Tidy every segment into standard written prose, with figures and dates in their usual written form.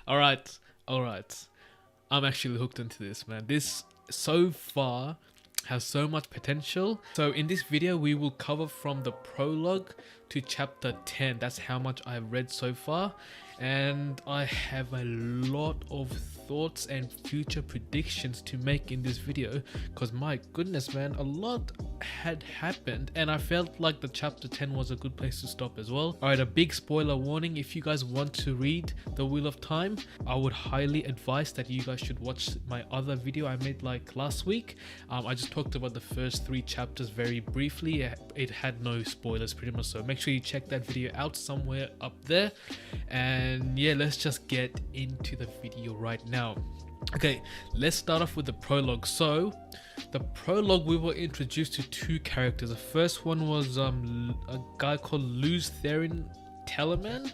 All right, all right. I'm actually hooked into this, man. This so far has so much potential. So in this video, we will cover from the prologue to chapter 10. That's how much I've read so far. And I have a lot of thoughts and future predictions to make in this video, because my goodness, man, a lot had happened and I felt like the chapter 10 was a good place to stop as well. All right, a big spoiler warning: if you guys want to read The Wheel of Time, I would highly advise that you guys should watch my other video I made like last week. I just talked about the first 3 chapters very briefly. It had no spoilers pretty much, so make sure you check that video out somewhere up there. And yeah, let's just get into the video right now. Okay, let's start off with the prologue. So the prologue, we were introduced to 2 characters. The first one was a guy called Luz Therin Telemann.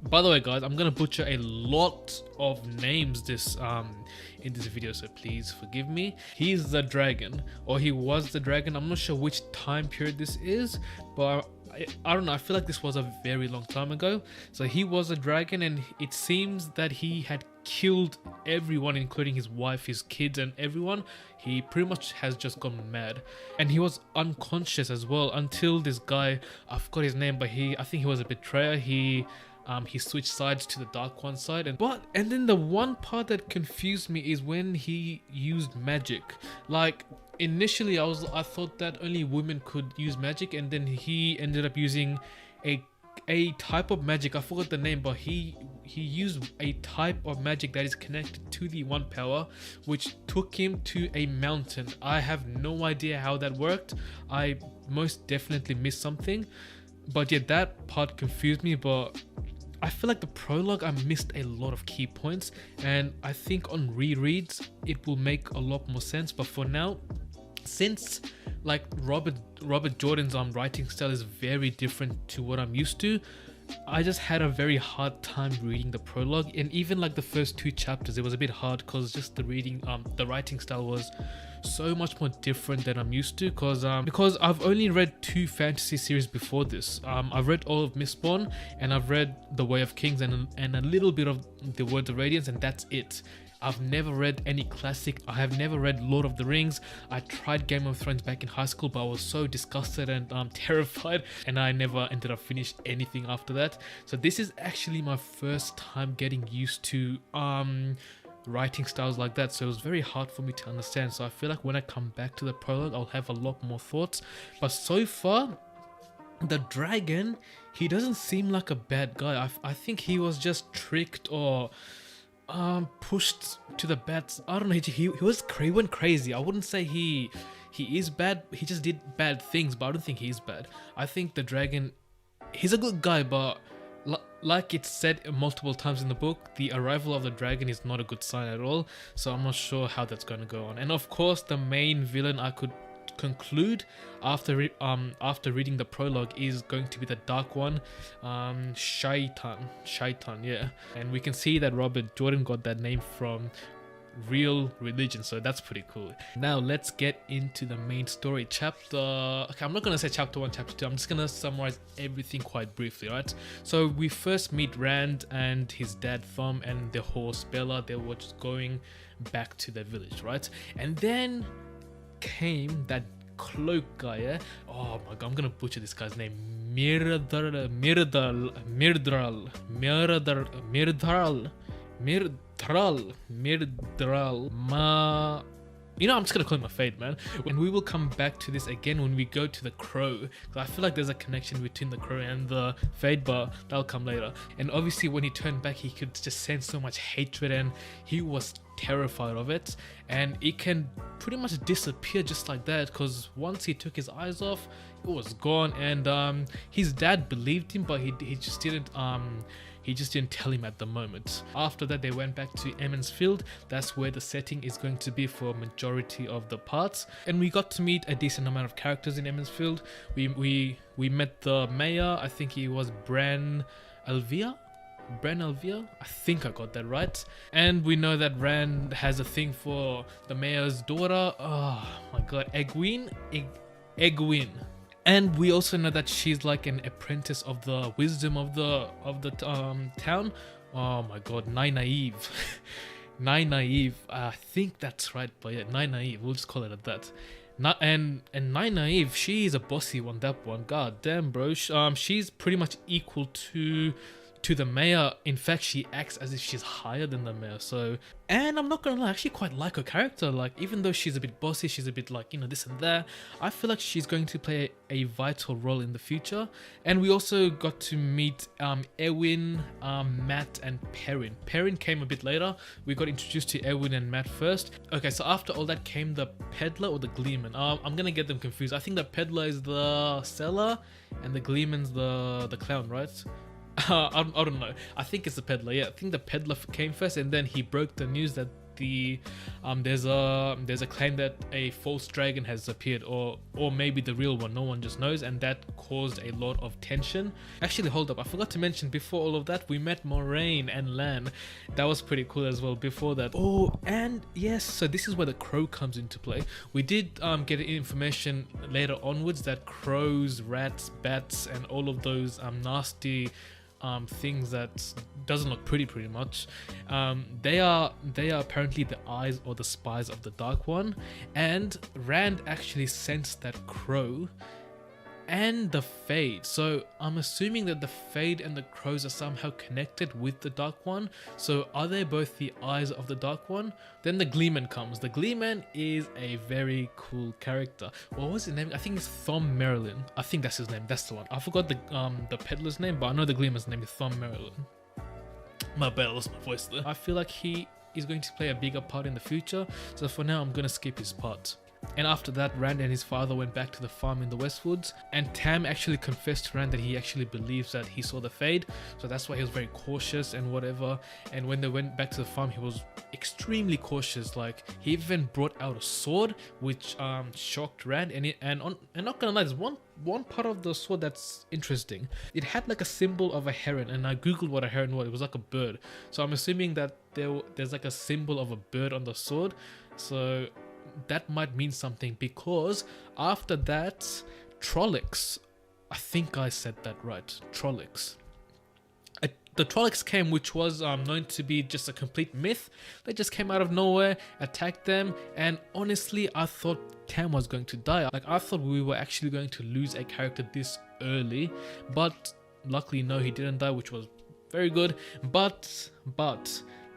By the way, guys, I'm gonna butcher a lot of names in this video, so please forgive me. He's the dragon, or he was the dragon. I'm not sure which time period this is, but I don't know, I feel like this was a very long time ago. So he was a dragon, and it seems that he had killed everyone, including his wife, his kids, and everyone. He pretty much has just gone mad, and he was unconscious as well until this guy, I forgot his name, but I think he was a betrayer. He switched sides to the Dark One side, and then the one part that confused me is when he used magic. Like, initially I thought that only women could use magic, and then he ended up using a type of magic. I forgot the name, but he used a type of magic that is connected to the One Power, which took him to a mountain. I have no idea how that worked. I most definitely missed something, but yeah, that part confused me. But I feel like the prologue, I missed a lot of key points, and I think on rereads it will make a lot more sense. But for now, since like Robert Jordan's writing style is very different to what I'm used to, I just had a very hard time reading the prologue. And even like the first 2 chapters, it was a bit hard because just the writing style was so much more different than I'm used to, because I've only read 2 fantasy series before this. I've read all of Mistborn, and I've read The Way of Kings, and a little bit of The Words of Radiance, and that's it. I've never read any classic. I have never read Lord of the Rings. I tried Game of Thrones back in high school, but I was so disgusted and terrified, and I never ended up finishing anything after that. So this is actually my first time getting used to writing styles like that, so it was very hard for me to understand. So I feel like when I come back to the prologue, I'll have a lot more thoughts. But so far, the dragon, he doesn't seem like a bad guy. I think he was just tricked or pushed to the bad. I don't know, he went crazy. I wouldn't say he is bad. He just did bad things, but I don't think he's bad. I think the dragon, he's a good guy, but like it's said multiple times in the book, the arrival of the dragon is not a good sign at all. So I'm not sure how that's going to go on. And of course, the main villain, I could conclude after reading the prologue, is going to be the Dark One, Shaitan, yeah. And we can see that Robert Jordan got that name from real religion, so that's pretty cool. Now let's get into the main story. Okay, I'm not gonna say chapter 1, chapter 2. I'm just gonna summarize everything quite briefly, right? So we first meet Rand and his dad Thom and the horse Bella. They were just going back to their village, right? And then came that cloak guy, yeah? Oh my god, I'm gonna butcher this guy's name. Mirdral. You know, I'm just gonna call him a fade, man. And we will come back to this again when we go to the crow, because I feel like there's a connection between the crow and the fade, but that'll come later. And obviously when he turned back, he could just sense so much hatred, and he was terrified of it, and it can pretty much disappear just like that, because once he took his eyes off, it was gone. And his dad believed him, but he just didn't tell him at the moment. After that, they went back to Emmons Field. That's where the setting is going to be for a majority of the parts. And we got to meet a decent amount of characters in Emmons Field. We met the mayor. I think he was Bran Alvia. I think I got that right. And we know that Rand has a thing for the mayor's daughter. Oh my god, Egwene. And we also know that she's like an apprentice of the wisdom of the town, Oh my god, Naive. Naive. I think that's right, but yeah, Naive. We'll just call it at that. And Naive, she's a bossy one. That one, god damn, bro. She's pretty much equal to the mayor. In fact, she acts as if she's higher than the mayor. So, and I'm not gonna lie, I actually quite like her character. Like, even though she's a bit bossy, she's a bit like, you know, this and that, I feel like she's going to play a vital role in the future. And we also got to meet Erwin, Matt, and Perrin. Perrin came a bit later. We got introduced to Erwin and Matt first. Okay, so after all that came the peddler or the gleeman. I'm gonna get them confused. I think the peddler is the seller and the gleeman's the clown, right? I don't know. I think it's the peddler. Yeah, I think the peddler came first, and then he broke the news that there's a claim that a false dragon has appeared, or maybe the real one. No one just knows, and that caused a lot of tension. Actually, hold up, I forgot to mention before all of that, we met Moraine and Lan. That was pretty cool as well. Before that, oh, and yes, so this is where the crow comes into play. We did get information later onwards that crows, rats, bats, and all of those nasty things that doesn't look pretty much, they are apparently the eyes or the spies of the Dark One, and Rand actually sensed that crow and the Fade. So I'm assuming that the Fade and the crows are somehow connected with the Dark One. So are they both the eyes of the Dark One? Then the Gleeman comes. The Gleeman is a very cool character. What was his name? I think it's Thom Merrilin. I think that's his name. That's the one. I forgot the peddler's name, but I know the Gleeman's name is Thom Merrilin. My bad, I lost my voice there. I feel like he is going to play a bigger part in the future. So for now, I'm going to skip his part. And after that, Rand and his father went back to the farm in the Westwoods, and Tam actually confessed to Rand that he actually believes that he saw the Fade, so that's why he was very cautious and whatever. And when they went back to the farm, he was extremely cautious. Like, he even brought out a sword, which shocked Rand. And not gonna lie, there's one part of the sword that's interesting. It had like a symbol of a heron, and I googled what a heron was. It was like a bird, so I'm assuming that there's like a symbol of a bird on the sword. So that might mean something, because after that, Trollix, I think I said that right, Trollix. The Trollix came, which was known to be just a complete myth. They just came out of nowhere, attacked them, and honestly, I thought Tam was going to die. Like, I thought we were actually going to lose a character this early, but luckily, no, he didn't die, which was very good. But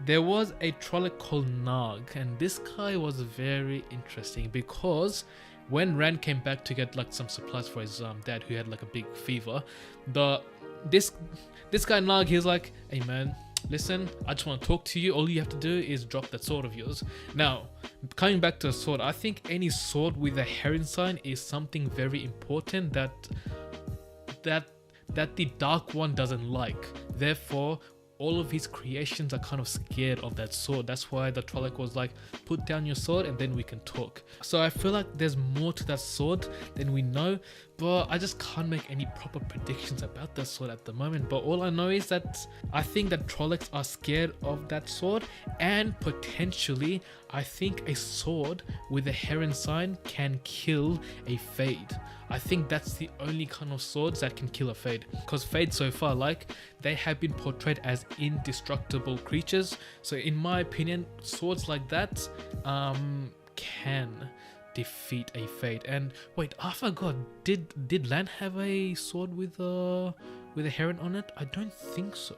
there was a Trollix called Narg, and this guy was very interesting, because when Rand came back to get like some supplies for his dad, who had like a big fever, this guy Narg, he's like, hey man, listen, I just want to talk to you. All you have to do is drop that sword of yours. Now, coming back to a sword, I think any sword with a heron sign is something very important that the Dark One doesn't like. Therefore, all of his creations are kind of scared of that sword. That's why the Trollix was like, put down your sword and then we can talk. So I feel like there's more to that sword than we know, but I just can't make any proper predictions about that sword at the moment. But all I know is that I think that Trollix are scared of that sword, and potentially I think a sword with a heron sign can kill a Fade. I think that's the only kind of swords that can kill a Fade, because Fade so far, like, they have been portrayed as indestructible creatures. So in my opinion, swords like that can defeat a Fade. And wait, I forgot, did Lan have a sword with a heron on it? I don't think so.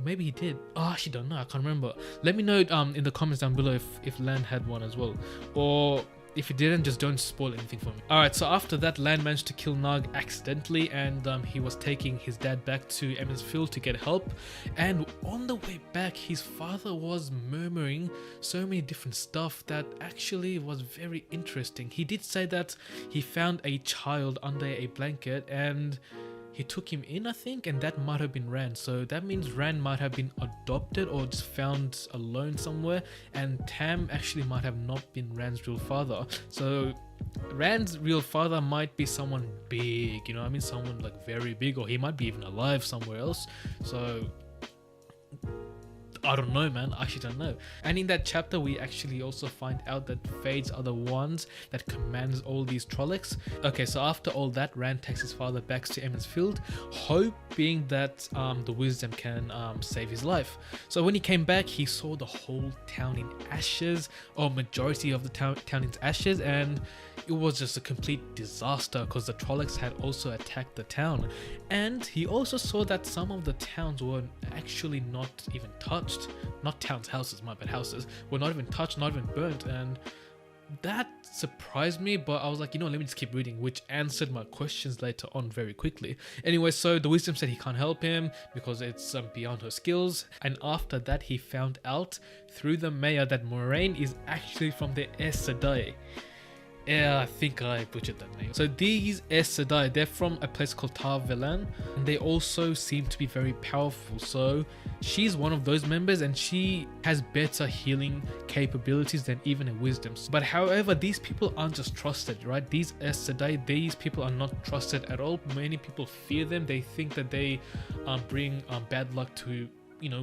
Maybe he did. Oh, I actually don't know. I can't remember. Let me know in the comments down below if Lan had one as well, or if he didn't, just don't spoil anything for me. Alright, so after that, Lan managed to kill Narg accidentally, and he was taking his dad back to Emmons Field to get help. And on the way back, his father was murmuring so many different stuff that actually was very interesting. He did say that he found a child under a blanket, and he took him in, I think, and that might have been Rand. So that means Rand might have been adopted or just found alone somewhere, and Tam actually might have not been Rand's real father. So Rand's real father might be someone big, you know what I mean? Someone like very big, or he might be even alive somewhere else. So I don't know, man. I actually don't know. And in that chapter, we actually also find out that Fades are the ones that commands all these Trollix. Okay, so after all that, Rand takes his father back to Emmons Field, hoping that the wisdom can save his life. So when he came back, he saw the whole town in ashes, or majority of the town in ashes, and it was just a complete disaster because the Trollix had also attacked the town. And he also saw that some of the towns were actually not even touched. Not towns, houses, my bad, houses were not even touched, not even burnt. And that surprised me, but I was like, let me just keep reading, which answered my questions later on very quickly. Anyway, so the wisdom said he can't help him because it's beyond her skills. And after that, he found out through the mayor that Moraine is actually from the Aes Sedai. Yeah, I think I butchered that name. So these Aes Sedai, they're from a place called Tarvelan, and they also seem to be very powerful. So she's one of those members, and she has better healing capabilities than even a wisdom. But however, these people aren't just trusted, right? These Aes Sedai, these people are not trusted at all. Many people fear them. They think that they bring bad luck to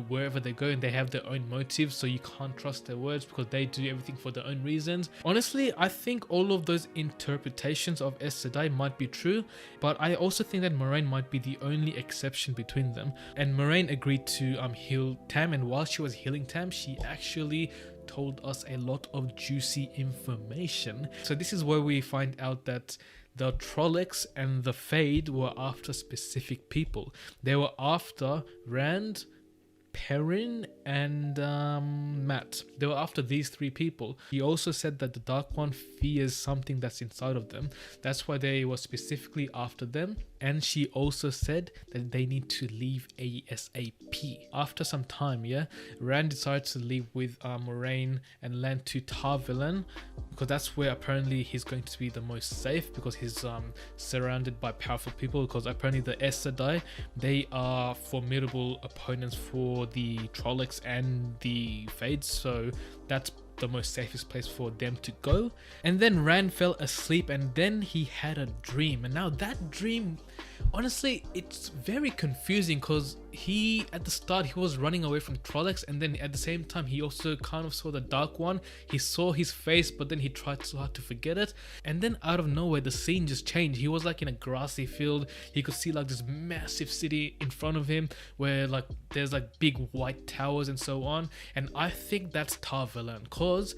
wherever they go, and they have their own motives, so you can't trust their words because they do everything for their own reasons. Honestly, I think all of those interpretations of Aes Sedai might be true, but I also think that Moraine might be the only exception between them. And Moraine agreed to heal Tam, and while she was healing Tam, she actually told us a lot of juicy information. So this is where we find out that the Trollix and the Fade were after specific people. They were after Rand, Perrin, and Matt. They were after these three people. He also said that the Dark One fears something that's inside of them. That's why they were specifically after them. And she also said that they need to leave ASAP. After some time, Rand decided to leave with Moraine and land to Tarvelan, because that's where apparently he's going to be the most safe, because he's surrounded by powerful people. Because apparently the Aes Sedai, they are formidable opponents for the Trollix and the Fades, so that's the most safest place for them to go. And then Rand fell asleep, and then he had a dream, and now that dream, honestly, it's very confusing because at the start he was running away from Trollix, and then at the same time he also kind of saw the Dark One. He saw his face, but then he tried so hard to forget it, and then out of nowhere the scene just changed. He was like in a grassy field. He could see like this massive city in front of him where like there's like big white towers and so on, and I think that's Tarvelan, because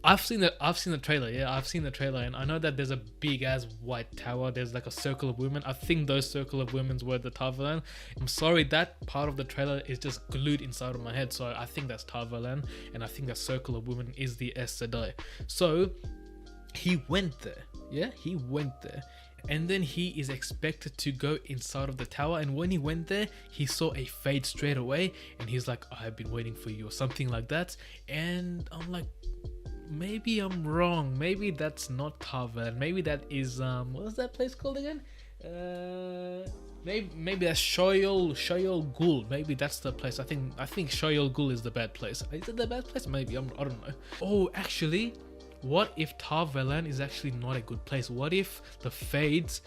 I've seen the trailer. I've seen the trailer, and I know that there's a big ass white tower. There's like a circle of women. I think those circle of women were the Tarvelan. I'm sorry, that part of the trailer is just glued inside of my head. So I think that's Tarvelan, and I think that circle of women is the Aes Sedai. So he went there. He went there. And then he is expected to go inside of the tower, and when he went there, he saw a Fade straight away, and he's like, I've been waiting for you, or something like that. And I'm like, maybe I'm wrong. Maybe that's not Tarvelan. Maybe that is what's that place called again? Maybe that's Shoyol Gul. Maybe that's the place. I think Shoyol Gul is the bad place. Is it the bad place? Maybe I don't know. Oh, actually, what if Tarvelan is actually not a good place? What if the Fades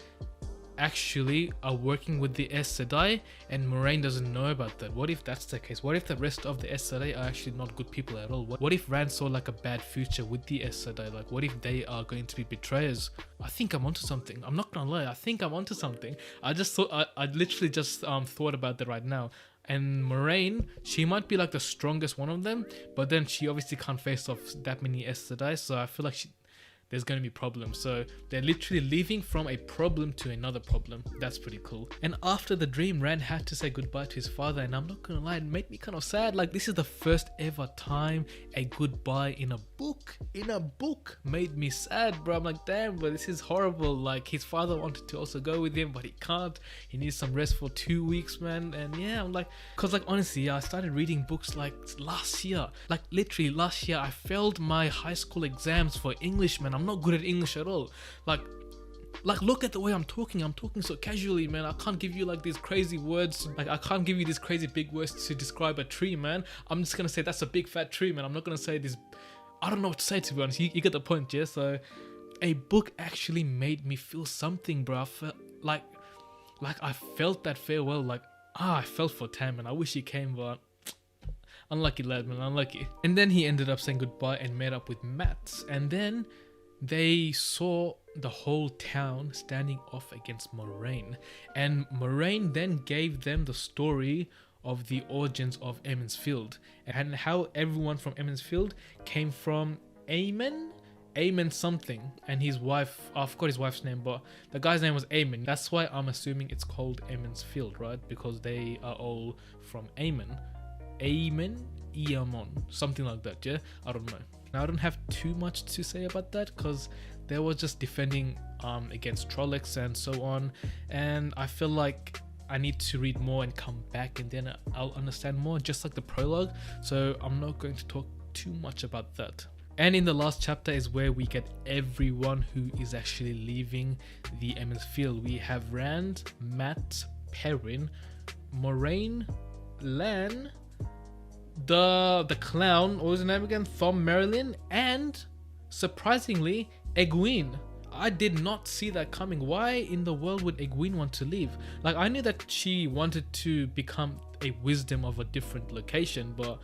actually are working with the Aes Sedai and Moraine doesn't know about that? What if that's the case? What if the rest of the Aes Sedai are actually not good people at all? What if Rand saw like a bad future with the Aes Sedai? Like, what if they are going to be betrayers? I think I'm onto something. I'm not gonna lie, I think I'm onto something. I literally just thought about that right now. And Moraine, she might be like the strongest one of them, but then she obviously can't face off that many Aes Sedai, so I feel like there's going to be problems. So they're literally leaving from a problem to another problem. That's pretty cool. And after the dream, Rand had to say goodbye to his father, and I'm not gonna lie, it made me kind of sad. Like, this is the first ever time a goodbye in a book made me sad, bro. I'm like, damn, bro, this is horrible. Like, his father wanted to also go with him, but he can't. He needs some rest for 2 weeks, man. And yeah, I'm like, cause like honestly, I started reading books like last year. Like literally last year, I failed my high school exams for English, man. I'm not good at English at all. Like look at the way I'm talking so casually, man. I can't give you like these crazy words. Like, I can't give you these crazy big words to describe a tree, man. I'm just gonna say that's a big fat tree, man. I'm not gonna say this. I don't know what to say, to be honest. You get the point, yeah? So a book actually made me feel something, bro. I felt like I felt that farewell. Like, I felt for Tam, and I wish he came, but Unlucky lad, man, unlucky. And then he ended up saying goodbye and met up with Matt. And then they saw the whole town standing off against Moraine. And Moraine then gave them the story of the origins of Emmons Field and how everyone from Emmons Field came from Aemon something, and his wife, I forgot his wife's name, but the guy's name was Aemon. That's why I'm assuming it's called Emmons Field, right? Because they are all from Aemon, something like that, yeah? I don't know. Now, I don't have too much to say about that because they were just defending against Trollix and so on, and I feel like I need to read more and come back and then I'll understand more, just like the prologue. So I'm not going to talk too much about that. And in the last chapter is where we get everyone who is actually leaving the Emmons Field. We have Rand, Matt, Perrin, Moraine, Lan, the clown, what was his name again? Thom Merrilin, and surprisingly, Egwene. I did not see that coming. Why in the world would Egwene want to leave? Like, I knew that she wanted to become a wisdom of a different location, but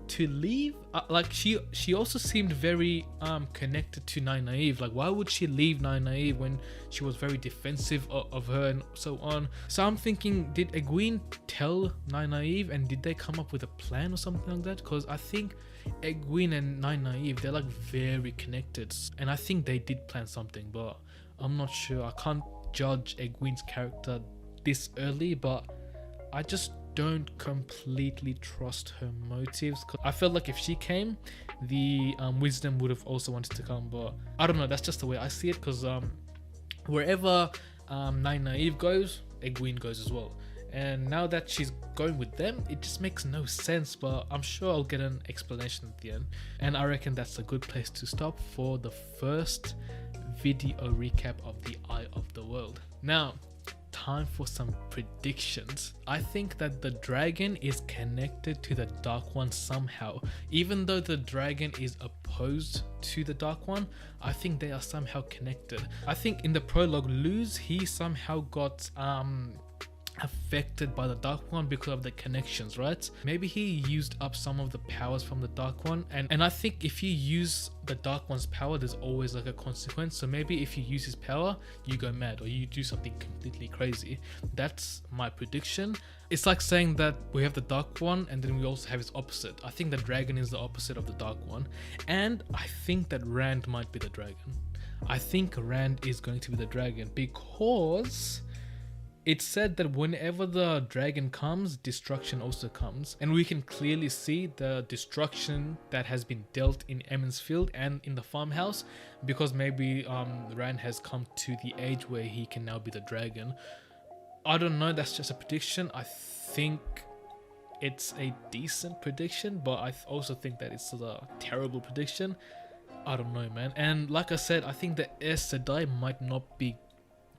to leave, like she also seemed very connected to Nynaeve. Like, why would she leave Nynaeve when she was very defensive of her and so on? So I'm thinking, did Egwene tell Nynaeve and did they come up with a plan or something like that? Because I think Egwene and Nynaeve, they're like very connected, and I think they did plan something, but I'm not sure. I can't judge Egwene's character this early, but I just don't completely trust her motives. Cause I felt like if she came, the wisdom would have also wanted to come, but I don't know, that's just the way I see it. Because wherever Nynaeve goes, Egwene goes as well, and now that she's going with them, it just makes no sense, but I'm sure I'll get an explanation at the end. And I reckon that's a good place to stop for the first video recap of the Eye of the World. Now, time for some predictions. I think that the dragon is connected to the Dark One somehow. Even though the dragon is opposed to the Dark One, I think they are somehow connected. I think in the prologue, Luz, he somehow got affected by the Dark One because of the connections, right? Maybe he used up some of the powers from the Dark One, and I think if you use the Dark One's power, there's always like a consequence. So maybe if you use his power, you go mad or you do something completely crazy. That's my prediction. It's like saying that we have the Dark One and then we also have his opposite. I think the dragon is the opposite of the Dark One, and I think that Rand might be the dragon. I think Rand is going to be the dragon because it's said that whenever the dragon comes, destruction also comes. And we can clearly see the destruction that has been dealt in Emmons Field and in the farmhouse, because maybe Rand has come to the age where he can now be the dragon. I don't know, that's just a prediction. I think it's a decent prediction, but I also think that it's a terrible prediction. I don't know, man. And like I said, I think the Aes Sedai might not be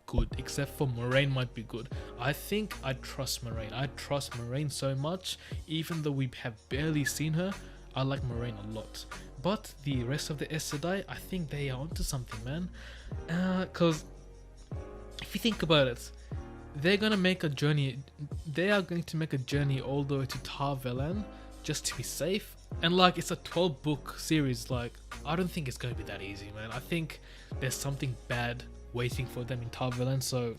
good, except for Moraine might be good. I think I trust Moraine. I trust Moraine so much, even though we have barely seen her. I like Moraine a lot, but the rest of the Aes Sedai, I think they are onto something, man. Because if you think about it, they're gonna make a journey. They are going to make a journey all the way to Tarvelan just to be safe. And like, it's a 12-book series. Like, I don't think it's gonna be that easy, man. I think there's something bad waiting for them in Tarvelan. So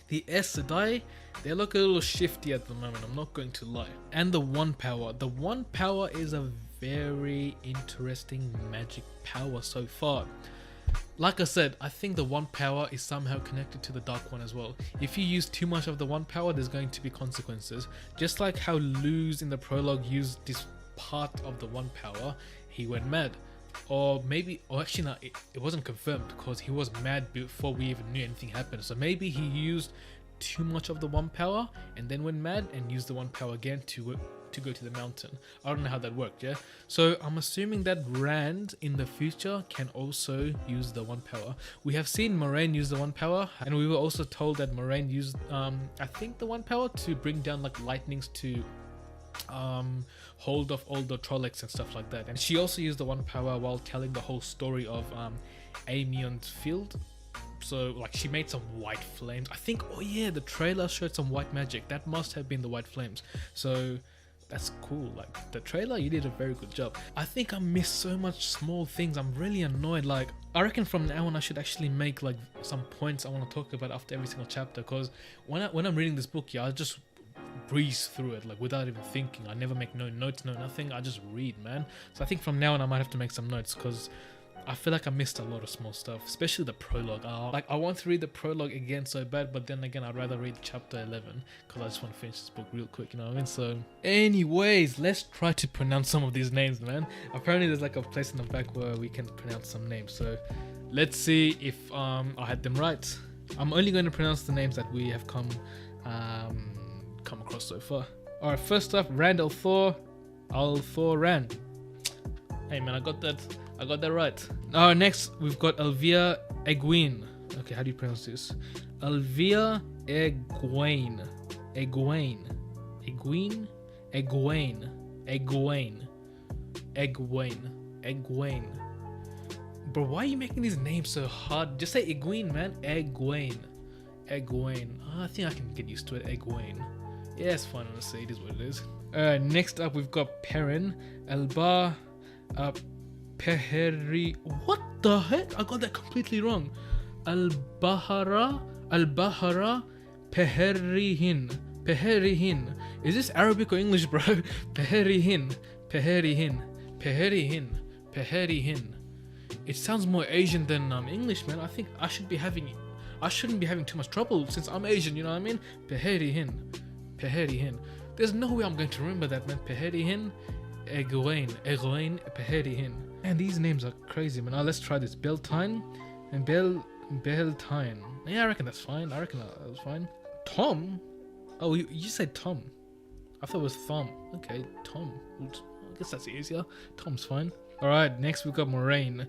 the Aes Sedai, they look a little shifty at the moment, I'm not going to lie. And the One Power is a very interesting magic power so far. Like I said, I think the One Power is somehow connected to the Dark One as well. If you use too much of the One Power, there's going to be consequences. Just like how Luz in the prologue used this part of the One Power, he went mad. Or maybe, or actually no, it wasn't confirmed because he was mad before we even knew anything happened. So maybe he used too much of the One Power and then went mad and used the One Power again to go to the mountain. I don't know how that worked, yeah? So I'm assuming that Rand in the future can also use the One Power. We have seen Moraine use the One Power, and we were also told that Moraine used, I think, the One Power to bring down like lightnings to hold off all the Trollix and stuff like that. And she also used the One Power while telling the whole story of Emmons Field. So like, she made some white flames, I think. Oh yeah, the trailer showed some white magic. That must have been the white flames. So that's cool. Like the trailer, you did a very good job. I think I missed so much small things. I'm really annoyed. Like I reckon from now on I should actually make like some points I want to talk about after every single chapter, because when I'm reading this book, yeah, I just breeze through it like without even thinking. I never make no notes, no nothing. I just read, man. So I think from now on I might have to make some notes, because I feel like I missed a lot of small stuff, especially the prologue. Like I want to read the prologue again so bad, but then again I'd rather read chapter 11 because I just want to finish this book real quick, you know what I mean? So anyways, let's try to pronounce some of these names, man. Apparently there's like a place in the back where we can pronounce some names, so let's see if I had them right. I'm only going to pronounce the names that we have come across so far. Alright, first up, Rand al'Thor Rand. Hey man, I got that right. Next we've got Elvira Egwene. Okay, how do you pronounce this? Elvira Egwene. Bro, why are you making these names so hard? Just say Egwene, man. Egwene. I think I can get used to it. Egwene. Yeah, it's fine, honestly. It is what it is. Next up we've got Perrin Elba Peheri. What the heck? I got that completely wrong. Al-Bahara Peherihin. Is this Arabic or English, bro? Peherihin. It sounds more Asian than English, man. I think I shouldn't be having too much trouble since I'm Asian, you know what I mean? Peherihin. There's no way I'm going to remember that, man. Peherihin. Egwene, Peherihin. And these names are crazy, man. Now let's try this. Beltane and Beltane. Yeah, I reckon that's fine. That was fine. Tom? Oh, you said Tom. I thought it was Thom. Okay, Tom. Oops. I guess that's easier. Tom's fine. Alright, next we've got Moraine.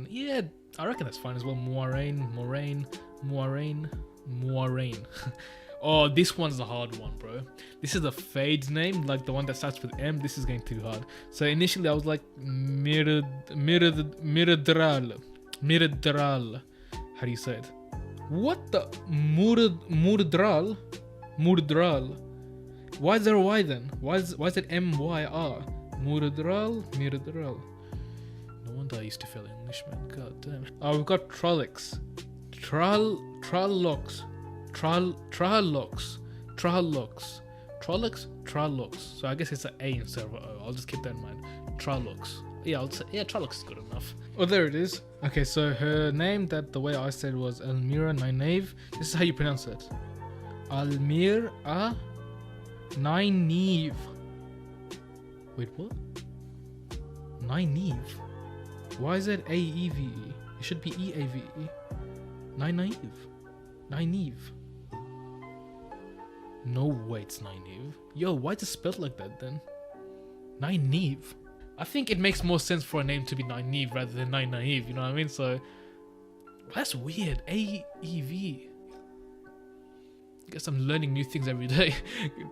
Yeah, I reckon that's fine as well. Moraine. Oh, this one's the hard one, bro. This is the Fade's name, like the one that starts with M. This is going too hard. So initially I was like Miradral. How do you say it? What the Murdral? Why is there a Y then? Why is it M-Y-R? Murdral. No wonder I used to fail English, man. God damn. We've got Trollix. Trollix. So I guess it's an A instead of an O. I'll just keep that in mind. Trollix. Yeah, Trollix is good enough. Oh, there it is. Okay, so her name, that the way I said was Elmira Nynaeve. This is how you pronounce it. Elmira Nynaeve. Wait, what? Nynaeve? Why is it A-E-V-E? It should be E-A-V-E. Nynaeve. No way it's Nynaeve. Yo, why is it spelled like that then? Nynaeve. I think it makes more sense for a name to be Nynaeve rather than Nynaeve, you know what I mean? So that's weird. A-E-V. Guess I'm learning new things every day.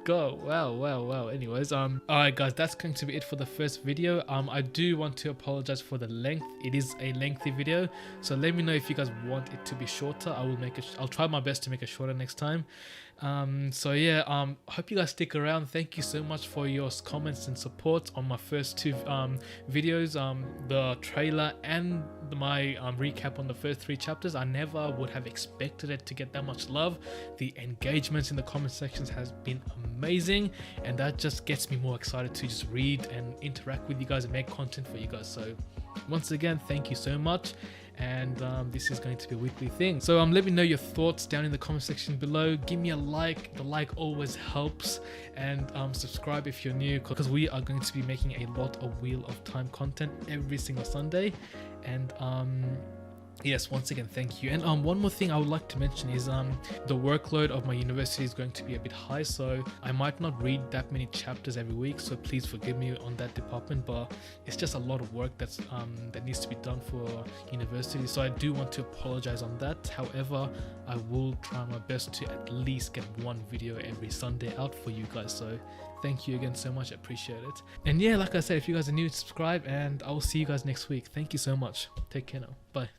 God, wow. Anyways, alright guys, that's going to be it for the first video. I do want to apologize for the length. It is a lengthy video, so let me know if you guys want it to be shorter. I'll try my best to make it shorter next time. So yeah, hope you guys stick around. Thank you so much for your comments and support on my first two videos, the trailer and my recap on the first 3 chapters. I never would have expected it to get that much love. The engagements in the comment sections has been amazing, and that just gets me more excited to just read and interact with you guys and make content for you guys. So once again, thank you so much. And this is going to be a weekly thing, so let me know your thoughts down in the comment section below. Give me a like. The like always helps, and subscribe if you're new, because we are going to be making a lot of Wheel of Time content every single Sunday. And yes, once again, thank you. And one more thing I would like to mention is the workload of my university is going to be a bit high, so I might not read that many chapters every week, so please forgive me on that department. But it's just a lot of work that needs to be done for university, so I do want to apologize on that. However, I will try my best to at least get 1 video every Sunday out for you guys. So thank you again so much, I appreciate it. And yeah, like I said, if you guys are new, subscribe, and I will see you guys next week. Thank you so much. Take care now. Bye.